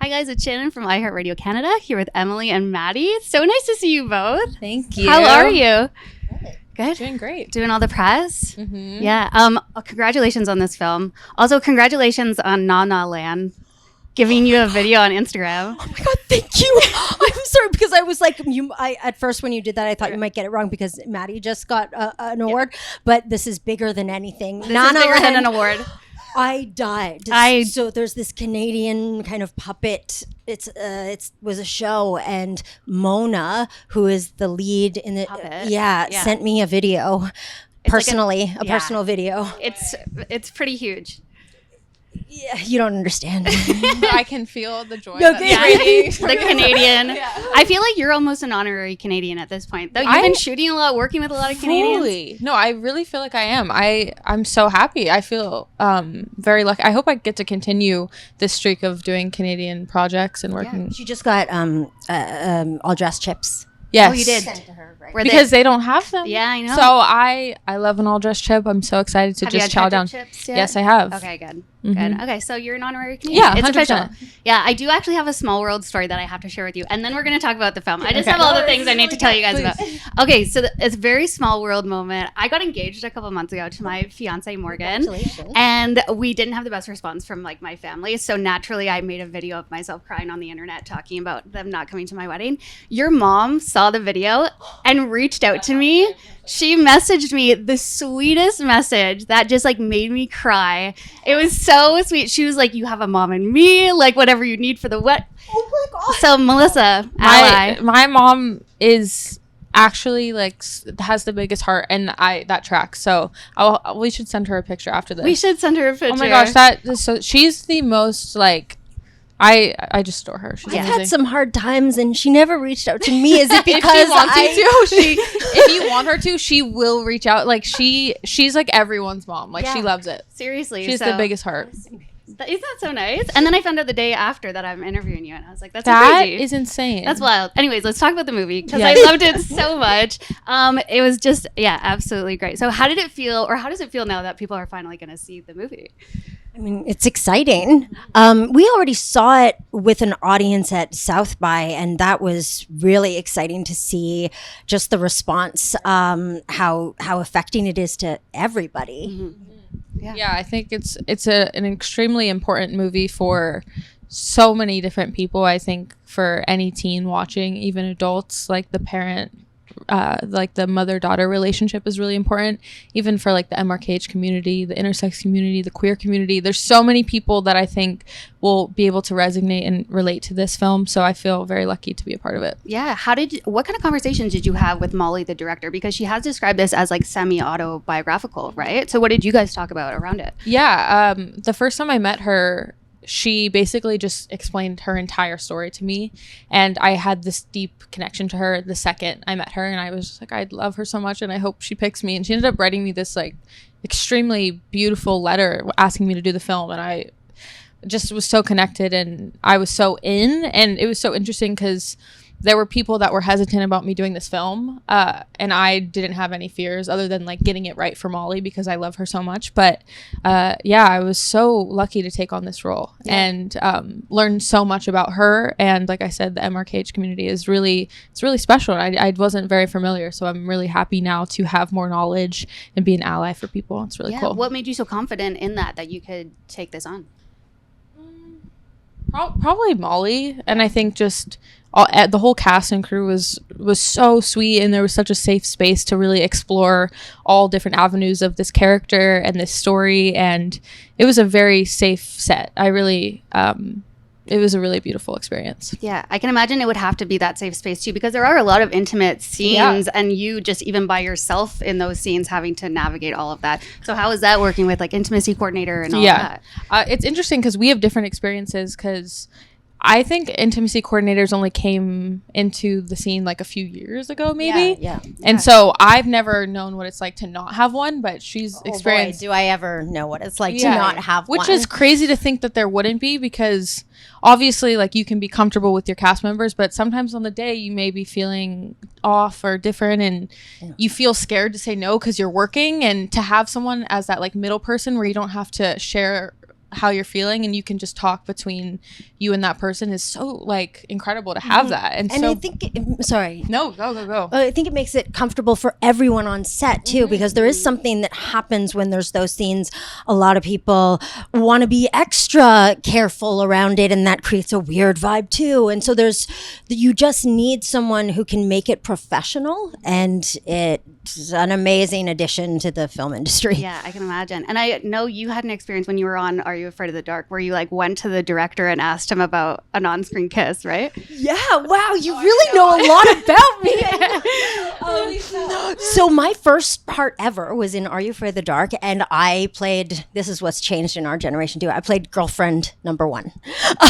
Hi guys, it's Shannon from iHeartRadio Canada here with Emily and Maddie. So nice to see you both. Thank you. How are you? Good. Doing great. Doing all the press? Mm-hmm. Yeah. Congratulations on this film. Also, congratulations on Nanalan giving you a video on Instagram. Oh my God, thank you. I'm sorry because I was like, at first when you did that, I thought you might get it wrong because Maddie just got an award, but this is bigger than anything. This is bigger than an award. I died. So there's this Canadian kind of puppet. It was a show, and Mona, who is the lead in the puppet, sent me a video, personally, like a personal video. It's pretty huge. Yeah, you don't understand. I can feel the joy. Okay. The Canadian. Yeah. I feel like you're almost an honorary Canadian at this point. Though you've been shooting a lot, working with a lot of Canadians. No, I really feel like I am. I'm so happy. I feel very lucky. I hope I get to continue this streak of doing Canadian projects and working. Yeah. She just got all dressed chips. Yes. Oh, you did. Sent to her, right? Because they don't have them. Yeah, I know. So I love an all dressed chip. I'm so excited to just chow down. Chips yet? Yes, I have. Okay, good. Mm-hmm. Good. Okay, so you're an honorary Canadian. Yeah, it's 100%. official. Yeah, I do actually have a small world story that I have to share with you, and then we're going to talk about the film. I just have all the things I need to tell you guys about. Okay, so it's a very small world moment. I got engaged a couple months ago to my fiance Morgan, and we didn't have the best response from like my family. So naturally, I made a video of myself crying on the internet talking about them not coming to my wedding. Your mom saw the video and reached out to me. She messaged me the sweetest message that just like made me cry. It was so sweet. She was like, "You have a mom in me, like whatever you need for the wet." Oh my God. So Melissa, my mom is actually like has the biggest heart, and that tracks. So we should send her a picture after this. We should send her a picture. Oh my gosh, so she's the most like. I just adore her. She's amazing. I've had some hard times, and she never reached out to me. Is it because if you want her to, she will reach out. Like she's like everyone's mom. Like she loves it. Seriously, she's the biggest heart. Isn't that so nice? And then I found out the day after that I'm interviewing you, and I was like, "That's crazy. That is insane. That's wild." Anyways, let's talk about the movie because I loved it so much. It was just absolutely great. So how did it feel, or how does it feel now that people are finally going to see the movie? I mean, it's exciting. We already saw it with an audience at South by, and that was really exciting to see just the response, how affecting it is to everybody. Mm-hmm. Yeah, I think it's an extremely important movie for so many different people. I think for any teen watching, even adults, like the parent, like the mother-daughter relationship is really important. Even for like the MRKH community, the intersex community, the queer community. There's so many people that I think will be able to resonate and relate to this film. So I feel very lucky to be a part of it. Yeah. What kind of conversations did you have with Molly, the director? Because she has described this as like semi-autobiographical, right? So what did you guys talk about around it? Yeah. The first time I met her, she basically just explained her entire story to me, and I had this deep connection to her the second I met her, and I was just like, I love her so much and I hope she picks me. And she ended up writing me this like extremely beautiful letter asking me to do the film, and I just was so connected and I was so in. And it was so interesting because there were people that were hesitant about me doing this film, and I didn't have any fears other than like getting it right for Molly because I love her so much. But I was so lucky to take on this role and learn so much about her. And like I said, the MRKH community is really special. I wasn't very familiar, so I'm really happy now to have more knowledge and be an ally for people. It's really cool. What made you so confident in that you could take this on? Probably Molly, and I think just the whole cast and crew was so sweet, and there was such a safe space to really explore all different avenues of this character and this story, and it was a very safe set. It was a really beautiful experience. Yeah, I can imagine it would have to be that safe space too, because there are a lot of intimate scenes, and you just even by yourself in those scenes having to navigate all of that. So how is that working with like intimacy coordinator and all of that? It's interesting because we have different experiences, because I think intimacy coordinators only came into the scene like a few years ago, maybe. Yeah. And so I've never known what it's like to not have one, but she's experienced. Boy, do I ever know what it's like to not have one. Which is crazy to think that there wouldn't be, because obviously like you can be comfortable with your cast members, but sometimes on the day you may be feeling off or different, and you feel scared to say no because you're working, and to have someone as that like middle person where you don't have to share how you're feeling, and you can just talk between you and that person is so like incredible to have that. And so I think sorry. No, go. I think it makes it comfortable for everyone on set too, because there is something that happens when there's those scenes. A lot of people want to be extra careful around it, and that creates a weird vibe too. And so you just need someone who can make it professional, and it's an amazing addition to the film industry. Yeah, I can imagine. And I know you had an experience when you were on Are You Afraid of the Dark, where you like went to the director and asked him about an on-screen kiss, right? Yeah, wow, you really know a lot about me. So my first part ever was in Are You Afraid of the Dark, and I played, this is what's changed in our generation too, I played girlfriend number 1.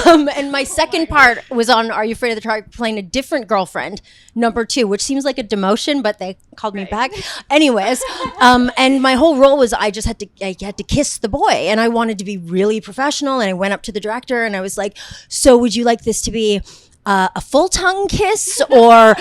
And my second part was on Are You Afraid of the Dark, playing a different girlfriend number 2, which seems like a demotion, but they called me back. Anyways, and my whole role was I had to kiss the boy, and I wanted to be really professional, and I went up to the director and I was like, so would you like this to be a full tongue kiss or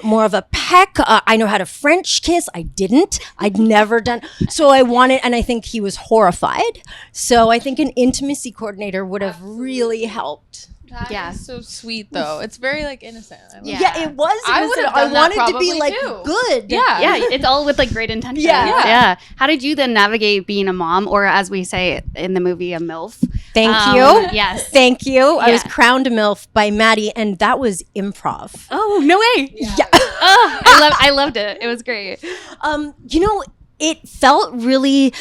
more of a peck? I know how to French kiss. I didn't. I'd never done. So I wanted, and I think he was horrified. So I think an intimacy coordinator would have really helped. That is so sweet though. It's very like innocent. Yeah, it was. I wanted to be like good. Yeah, it's all with like great intention. Yeah. How did you then navigate being a mom, or as we say in the movie, a MILF? Thank you. Yes. Thank you. I was crowned a MILF by Maddie, and that was improv. Oh, no way. Yeah. Oh, I loved it. It was great. It felt really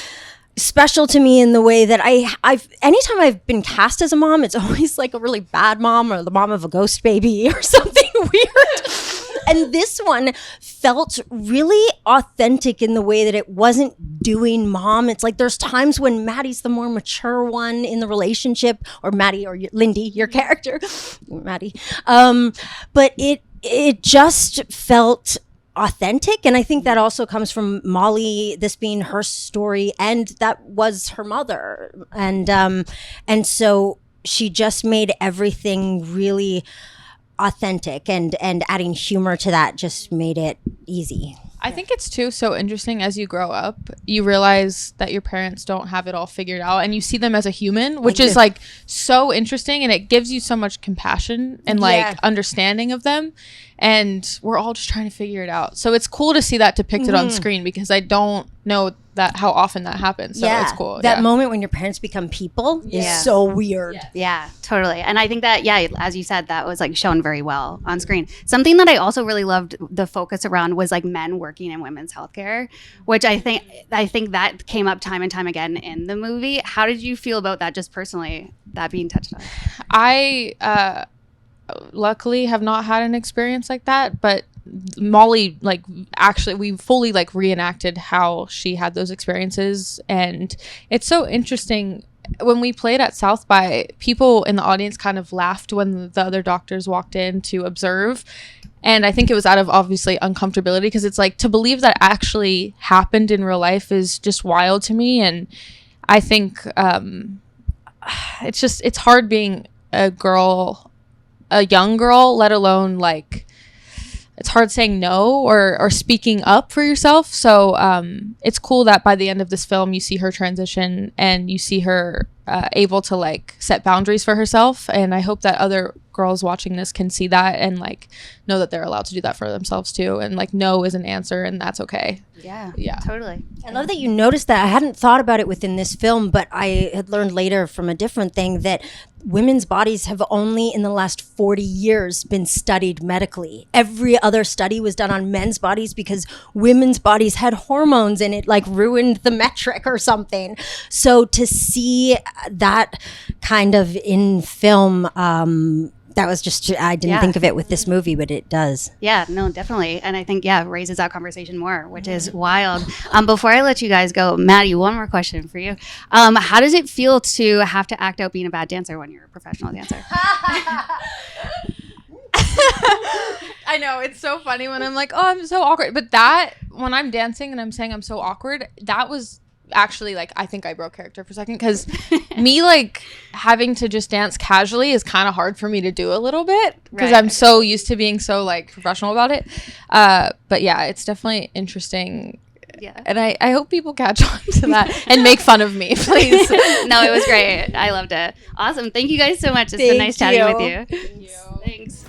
special to me in the way that I've anytime I've been cast as a mom, it's always like a really bad mom or the mom of a ghost baby or something weird. And this one felt really authentic in the way that it wasn't doing mom. It's like there's times when Maddie's the more mature one in the relationship, or Maddie or Lindy, your character, Maddie. But it just felt authentic, and I think that also comes from Molly, this being her story, and that was her mother, and so she just made everything really authentic, and adding humor to that just made it easy. I think it's too so interesting as you grow up, you realize that your parents don't have it all figured out, and you see them as a human, which is like so interesting, and it gives you so much compassion and like understanding of them. And we're all just trying to figure it out. So it's cool to see that depicted on screen, because I don't know that how often that happens. So it's cool. That moment when your parents become people is so weird. Yeah, totally. And I think that, as you said, that was like shown very well on screen. Something that I also really loved the focus around was like men working in women's healthcare, which I think that came up time and time again in the movie. How did you feel about that, just personally, that being touched on? I luckily have not had an experience like that, but Molly, like, actually we fully like reenacted how she had those experiences, and it's so interesting. When we played at South by, people in the audience kind of laughed when the other doctors walked in to observe, and I think it was out of obviously uncomfortability, because it's like, to believe that actually happened in real life is just wild to me. And I think it's hard being a young girl, let alone like, it's hard saying no or speaking up for yourself. So it's cool that by the end of this film, you see her transition and you see her able to like set boundaries for herself. And I hope that other girls watching this can see that and like know that they're allowed to do that for themselves too. And like, no is an answer, and that's okay. Yeah, totally. I love that you noticed that. I hadn't thought about it within this film, but I had learned later from a different thing that women's bodies have only in the last 40 years been studied medically. Every other study was done on men's bodies because women's bodies had hormones and it like ruined the metric or something. So to see that kind of in film, that was just, I didn't think of it with this movie, but it does. Yeah, no, definitely. And I think, it raises that conversation more, which is wild. Before I let you guys go, Maddie, one more question for you. How does it feel to have to act out being a bad dancer when you're a professional dancer? I know, it's so funny when I'm like, oh, I'm so awkward. But that, when I'm dancing and I'm saying I'm so awkward, that was actually like, I think I broke character for a second, because me like having to just dance casually is kind of hard for me to do a little bit, because I'm so used to being so like professional about it. But yeah, it's definitely interesting Yeah. And I hope people catch on to that and make fun of me, please. No, it was great. I loved it. Awesome. Thank you guys so much. It's been nice chatting with you. Thank you. Thanks.